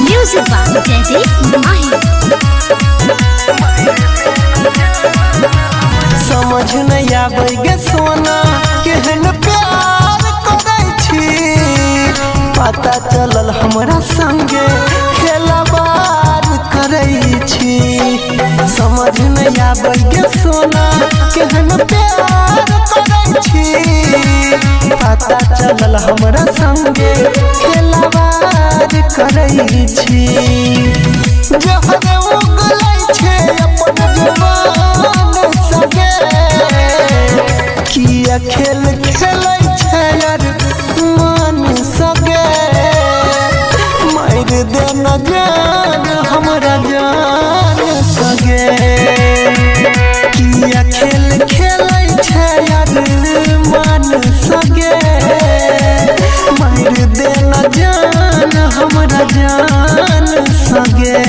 Music by Jaydeep माही। समझ नहीं आवे गे सोना केहन प्यार करे छी, पता चलल हमरा संगे खेलबार करे छी। समझ नहीं आवे गे सोना केहन प्यार करे छी, पता चलल हमरा संगे खेलबार करे छी। जहर उगलै छे अपन जुबान सगे, किया खेल खेलै छे यार मन सगे। मार दे न जान हमरा जान सगे, किया खेल खेलै छे यार मन सगे। मार दे न जान हमरा जान सगे।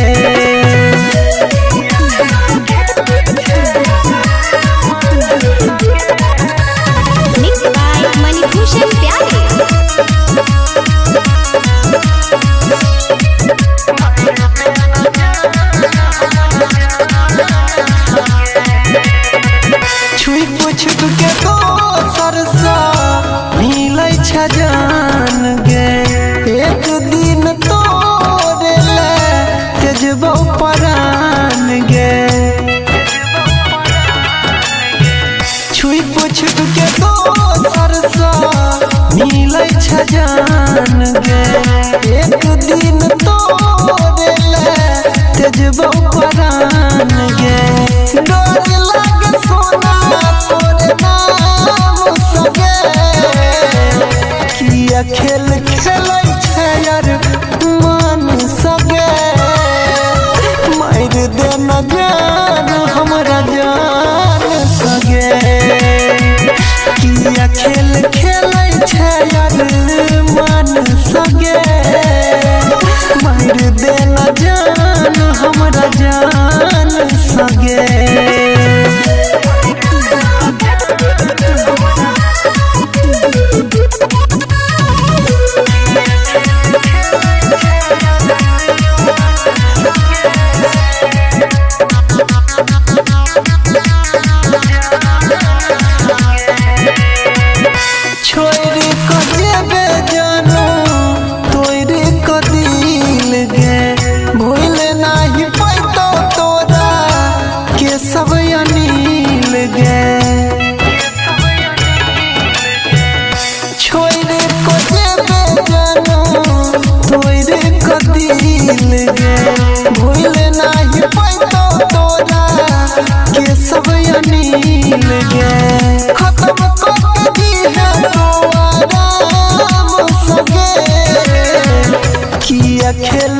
मिक्स बाय मणिभूषण प्यारे। छुई पुछ के दोसर सा मिलै छ जान गे, एक दिन तोरे ले तेजबो परान गे। छुई पुछ के दोसर सा मिलै छ जान गे, एक दिन तोरे ले तेजबो परान गे। डर लागे सोना तोरे नाम सगे, किया खेल खेलै छे यार मन सगे। मार दे न जान हमरा जान सगे, किया खेल खेलै छे यार मन सगे। मार दे न जान हमरा जान सगे। छोड़ को जेबे जानू तोरे को दिल गे, भूल नहीं पैतो तोरा के सब अनिल गे। छोड़ को जेबे जानू तोरे को दिल गे, भूल नहीं पैतो तोरा के सब अनिल गे। खत्म कर दी है तो आराम सगे, किया खेल